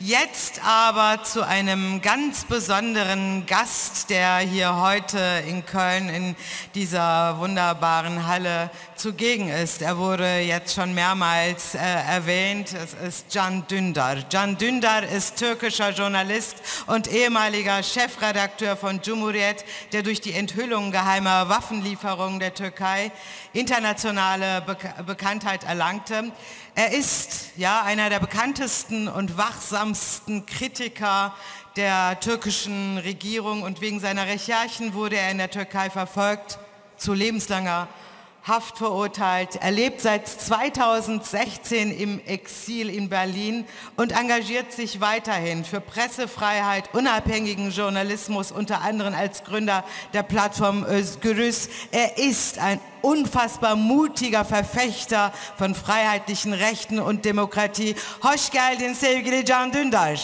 Jetzt aber zu einem ganz besonderen Gast, der hier heute in Köln in dieser wunderbaren Halle zugegen ist. Er wurde jetzt schon mehrmals erwähnt, es ist Can Dündar. Can Dündar ist türkischer Journalist und ehemaliger Chefredakteur von Cumhuriyet, der durch die Enthüllung geheimer Waffenlieferungen der Türkei internationale Bekanntheit erlangte. Er ist ja einer der bekanntesten und wachsamsten Kritiker der türkischen Regierung und wegen seiner Recherchen wurde er in der Türkei verfolgt, zu lebenslanger Haft verurteilt. Er lebt seit 2016 im Exil in Berlin und engagiert sich weiterhin für Pressefreiheit, unabhängigen Journalismus, unter anderem als Gründer der Plattform Özgürüz. Er ist ein unfassbar mutiger Verfechter von freiheitlichen Rechten und Demokratie. Hoş geldin sevgili Can Dündar.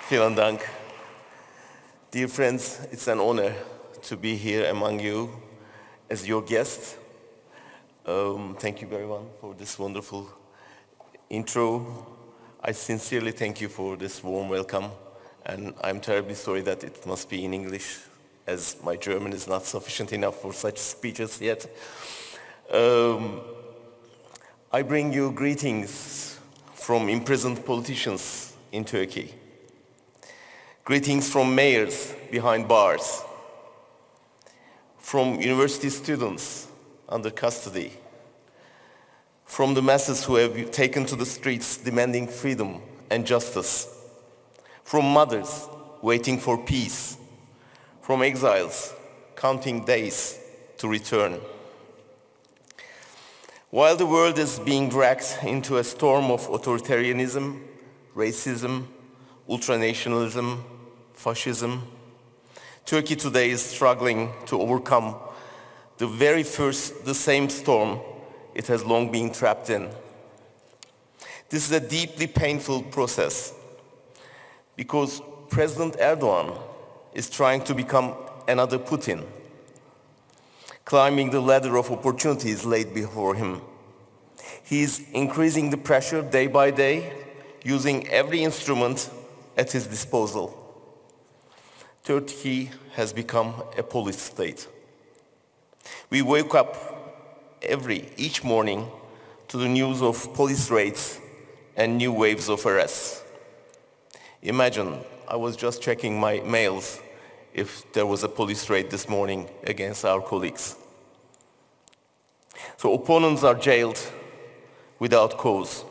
Vielen Dank. Dear friends, it's an honor to be here among you as your guest. Thank you, Berivan, for this wonderful intro. I sincerely thank you for this warm welcome, and I'm terribly sorry that it must be in English, as my German is not sufficient enough for such speeches yet. I bring you greetings from imprisoned politicians in Turkey. Greetings from mayors behind bars, from university students under custody, from the masses who have taken to the streets demanding freedom and justice, from mothers waiting for peace, from exiles counting days to return. While the world is being dragged into a storm of authoritarianism, racism, ultranationalism, fascism, Turkey today is struggling to overcome the same storm it has long been trapped in. This is a deeply painful process because President Erdogan is trying to become another Putin, climbing the ladder of opportunities laid before him. He is increasing the pressure day by day, using every instrument at his disposal. Turkey has become a police state. We wake up each morning to the news of police raids and new waves of arrests. Imagine, I was just checking my mails if there was a police raid this morning against our colleagues. So opponents are jailed without cause.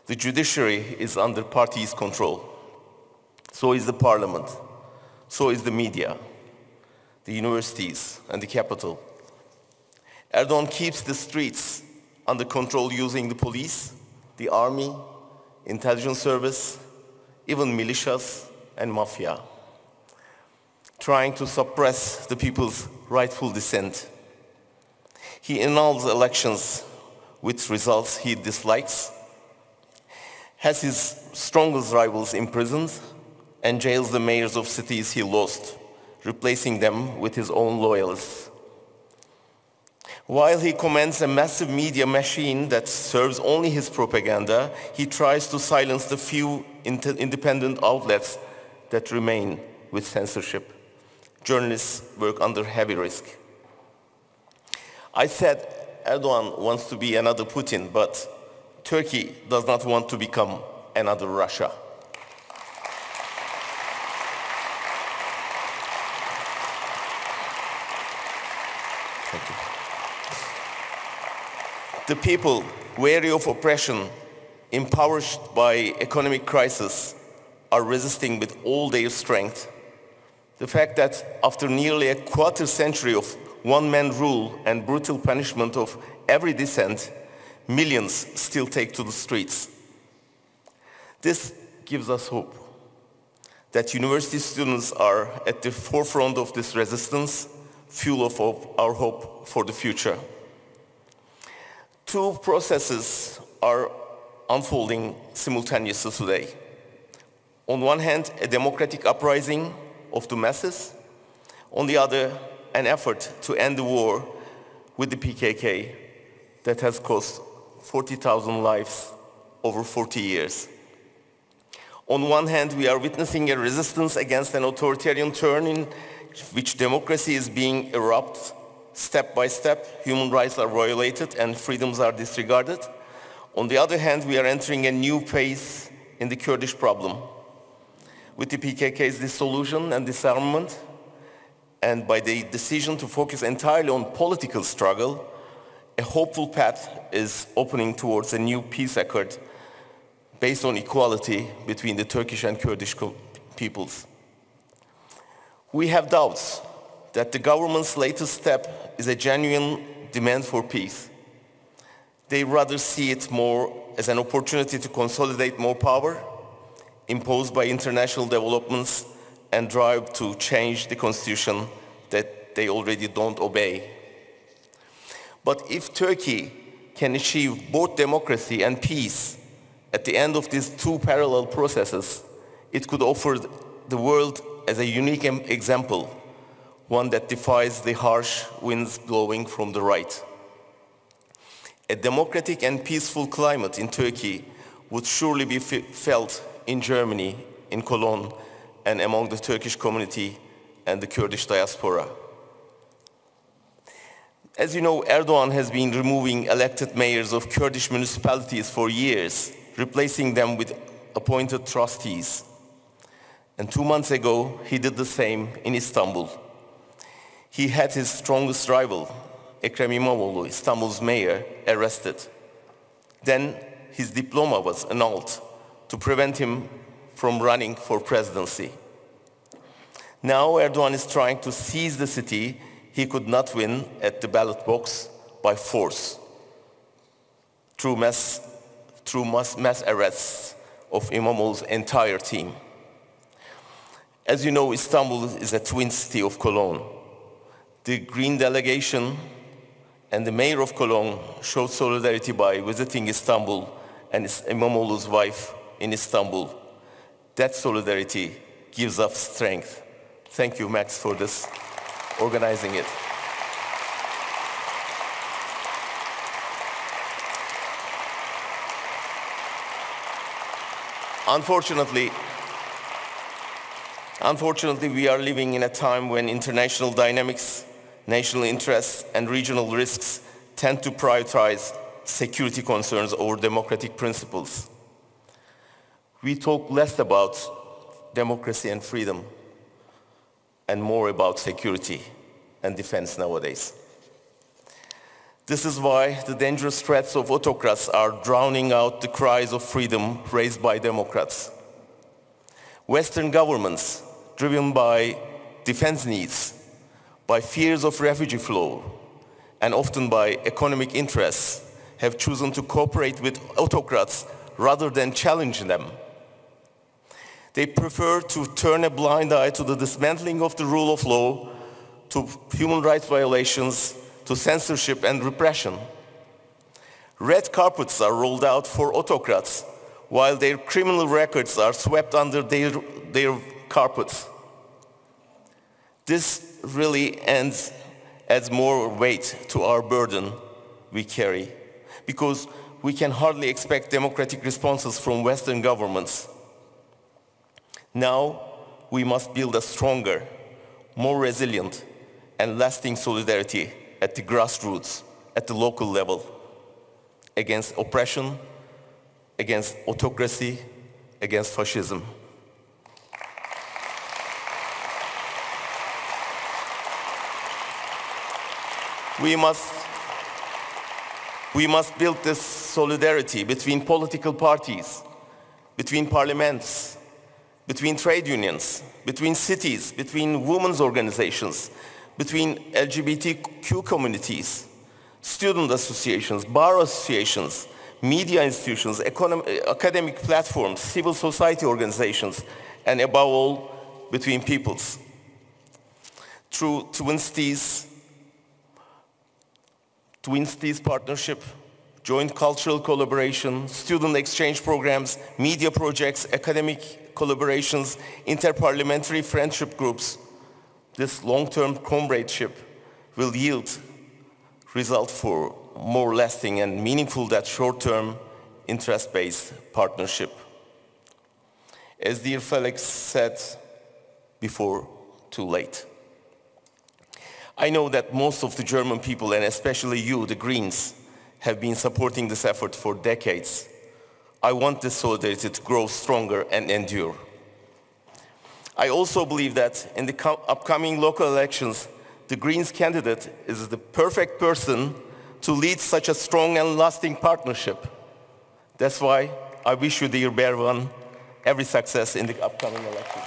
The judiciary is under party's control. So is the parliament. So is the media, the universities, and the capital. Erdogan keeps the streets under control using the police, the army, intelligence service, even militias and mafia, trying to suppress the people's rightful dissent. He annuls elections with results he dislikes, has his strongest rivals imprisoned, and jails the mayors of cities he lost, replacing them with his own loyalists. While he commands a massive media machine that serves only his propaganda, he tries to silence the few independent outlets that remain with censorship. Journalists work under heavy risk. I said Erdogan wants to be another Putin, but Turkey does not want to become another Russia. The people, weary of oppression, impoverished by economic crisis, are resisting with all their strength. The fact that after nearly a quarter century of one-man rule and brutal punishment of every dissent, millions still take to the streets. This gives us hope that university students are at the forefront of this resistance, fuel of our hope for the future. Two processes are unfolding simultaneously today. On one hand, a democratic uprising of the masses. On the other, an effort to end the war with the PKK that has cost 40,000 lives over 40 years. On one hand, we are witnessing a resistance against an authoritarian turn in which democracy is being erupted. Step by step, human rights are violated and freedoms are disregarded. On the other hand, we are entering a new phase in the Kurdish problem. With the PKK's dissolution and disarmament, and by the decision to focus entirely on political struggle, a hopeful path is opening towards a new peace accord based on equality between the Turkish and Kurdish peoples. We have doubts that the government's latest step is a genuine demand for peace. They rather see it more as an opportunity to consolidate more power imposed by international developments and drive to change the constitution that they already don't obey. But if Turkey can achieve both democracy and peace at the end of these two parallel processes, it could offer the world as a unique example, one that defies the harsh winds blowing from the right. A democratic and peaceful climate in Turkey would surely be felt in Germany, in Cologne, and among the Turkish community and the Kurdish diaspora. As you know, Erdogan has been removing elected mayors of Kurdish municipalities for years, replacing them with appointed trustees. And 2 months ago, he did the same in Istanbul. He had his strongest rival, Ekrem İmamoğlu, Istanbul's mayor, arrested. Then his diploma was annulled to prevent him from running for presidency. Now Erdogan is trying to seize the city he could not win at the ballot box by force through mass arrests of İmamoğlu's entire team. As you know, Istanbul is a twin city of Cologne. The Green delegation and the mayor of Cologne showed solidarity by visiting Istanbul and İmamoğlu's wife in Istanbul. That solidarity gives us strength. Thank you, Max, for this, organizing it. Unfortunately, we are living in a time when international dynamics, national interests, and regional risks tend to prioritize security concerns over democratic principles. We talk less about democracy and freedom and more about security and defense nowadays. This is why the dangerous threats of autocrats are drowning out the cries of freedom raised by democrats. Western governments, driven by defense needs, by fears of refugee flow, and often by economic interests, have chosen to cooperate with autocrats rather than challenge them. They prefer to turn a blind eye to the dismantling of the rule of law, to human rights violations, to censorship and repression. Red carpets are rolled out for autocrats, while their criminal records are swept under their carpets. This really adds more weight to our burden we carry, because we can hardly expect democratic responses from Western governments. Now, we must build a stronger, more resilient, and lasting solidarity at the grassroots, at the local level, against oppression, against autocracy, against fascism. We must build this solidarity between political parties, between parliaments, between trade unions, between cities, between women's organizations, between LGBTQ communities, student associations, bar associations, media institutions, academic platforms, civil society organizations, and above all, between peoples. Through Twin Cities partnership, joint cultural collaboration, student exchange programs, media projects, academic collaborations, interparliamentary friendship groups, this long-term comradeship will yield result for more lasting and meaningful than short-term interest-based partnership. As dear Felix said before, too late. I know that most of the German people, and especially you, the Greens, have been supporting this effort for decades. I want this solidarity to grow stronger and endure. I also believe that in the upcoming local elections, the Greens candidate is the perfect person to lead such a strong and lasting partnership. That's why I wish you, dear Berivan, every success in the upcoming elections.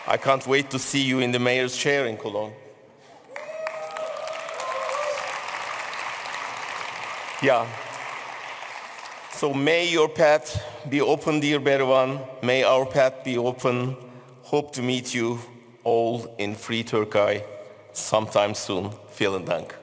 I can't wait to see you in the mayor's chair in Cologne. Yeah. So may your path be open, dear Berivan. May our path be open. Hope to meet you all in free Turkey sometime soon. Vielen Dank.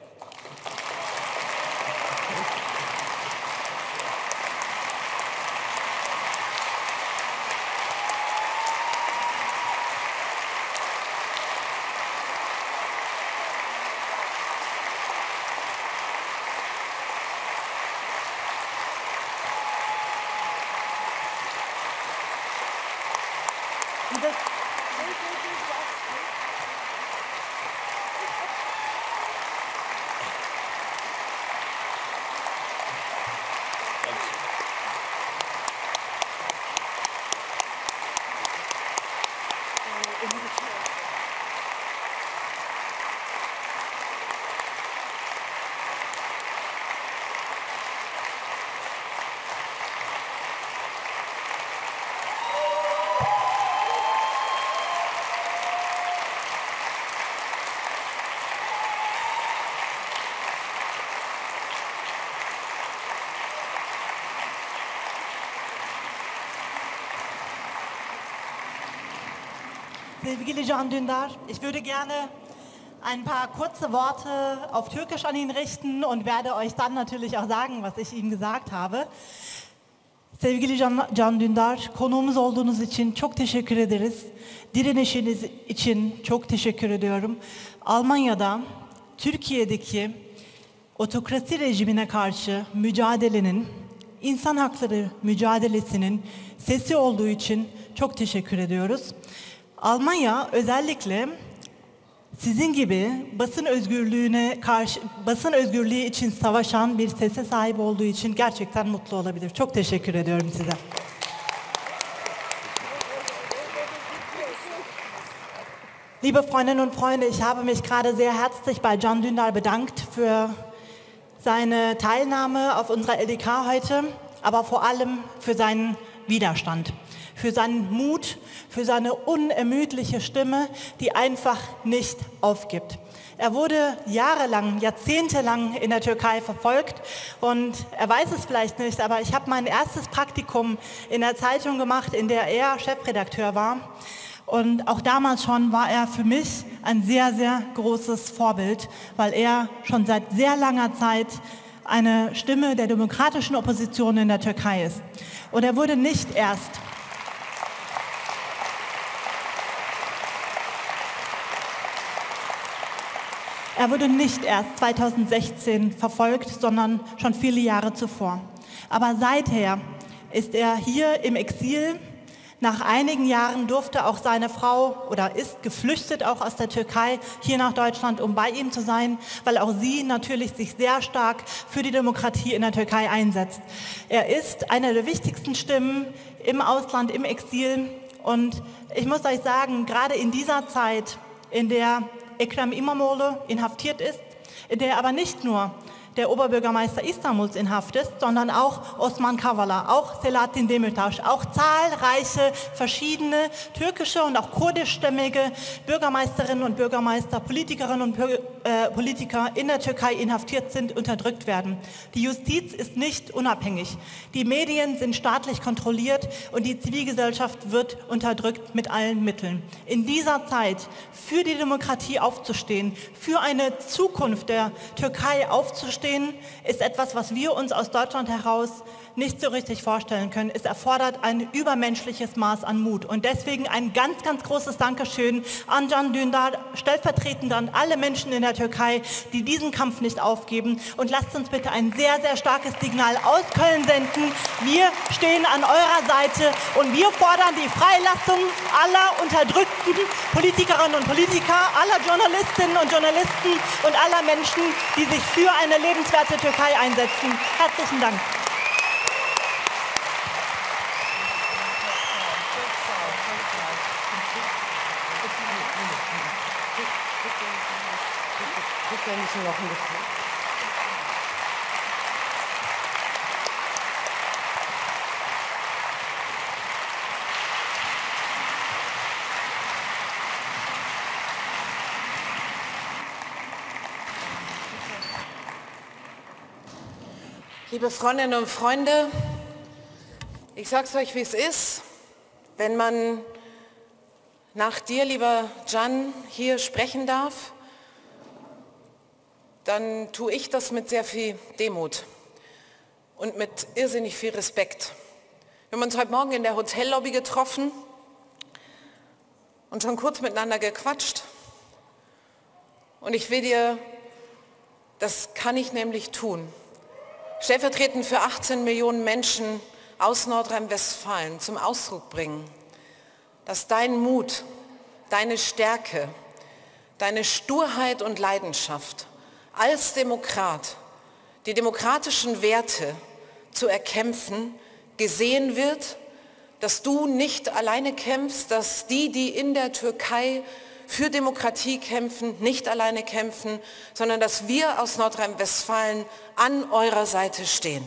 Sevgili Can Dündar, ich würde gerne ein paar kurze Worte auf Türkisch an ihn richten und werde euch dann natürlich auch sagen, was ich ihm gesagt habe. Sevgili Can Dündar, konuğumuz olduğunuz için çok teşekkür ederiz. Direnişiniz için çok teşekkür ediyorum. Almanya'da Türkiye'deki otokrasi rejimine karşı mücadelenin, insan hakları mücadelesinin sesi olduğu için çok teşekkür ediyoruz. Almanya özellikle sizin gibi basın özgürlüğü için savaşan bir sese sahip olduğu için gerçekten mutlu olabilir. Çok teşekkür ediyorum size. Liebe Freundinnen und Freunde, ich habe mich gerade sehr herzlich bei Can Dündar bedankt für seine Teilnahme auf unserer LDK heute, aber vor allem für seinen Widerstand. Für seinen Mut, für seine unermüdliche Stimme, die einfach nicht aufgibt. Er wurde jahrelang, jahrzehntelang in der Türkei verfolgt und er weiß es vielleicht nicht, aber ich habe mein erstes Praktikum in der Zeitung gemacht, in der er Chefredakteur war. Und auch damals schon war er für mich ein sehr, sehr großes Vorbild, weil er schon seit sehr langer Zeit eine Stimme der demokratischen Opposition in der Türkei ist. Und er wurde nicht erst Er wurde nicht erst 2016 verfolgt, sondern schon viele Jahre zuvor. Aber seither ist er hier im Exil. Nach einigen Jahren durfte auch seine Frau oder ist geflüchtet auch aus der Türkei hier nach Deutschland, um bei ihm zu sein, weil auch sie natürlich sich sehr stark für die Demokratie in der Türkei einsetzt. Er ist einer der wichtigsten Stimmen im Ausland, im Exil. Und ich muss euch sagen, gerade in dieser Zeit, in der Ekrem İmamoğlu inhaftiert ist, in der aber nicht nur der Oberbürgermeister Istanbuls in Haft ist, sondern auch Osman Kavala, auch Selahattin Demirtas, auch zahlreiche verschiedene türkische und auch kurdischstämmige Bürgermeisterinnen und Bürgermeister, Politikerinnen und Politiker in der Türkei inhaftiert sind, unterdrückt werden. Die Justiz ist nicht unabhängig. Die Medien sind staatlich kontrolliert und die Zivilgesellschaft wird unterdrückt mit allen Mitteln. In dieser Zeit für die Demokratie aufzustehen, für eine Zukunft der Türkei aufzustehen, ist etwas, was wir uns aus Deutschland heraus nicht so richtig vorstellen können. Es erfordert ein übermenschliches Maß an Mut. Und deswegen ein ganz, ganz großes Dankeschön an Can Dündar, stellvertretend an alle Menschen in der Türkei, die diesen Kampf nicht aufgeben. Und lasst uns bitte ein sehr, sehr starkes Signal aus Köln senden. Wir stehen an eurer Seite und wir fordern die Freilassung aller unterdrückten Politikerinnen und Politiker, aller Journalistinnen und Journalisten und aller Menschen, die sich für eine lebenswerte Türkei einsetzen. Herzlichen Dank. Liebe Freundinnen und Freunde, ich sage es euch, wie es ist, wenn man nach dir, lieber Can, hier sprechen darf, dann tue ich das mit sehr viel Demut und mit irrsinnig viel Respekt. Wir haben uns heute Morgen in der Hotellobby getroffen und schon kurz miteinander gequatscht. Und ich will dir, das kann ich nämlich tun, stellvertretend für 18 Millionen Menschen aus Nordrhein-Westfalen zum Ausdruck bringen, dass dein Mut, deine Stärke, deine Sturheit und Leidenschaft als Demokrat, die demokratischen Werte zu erkämpfen, gesehen wird, dass du nicht alleine kämpfst, dass die in der Türkei für Demokratie kämpfen, nicht alleine kämpfen, sondern dass wir aus Nordrhein-Westfalen an eurer Seite stehen.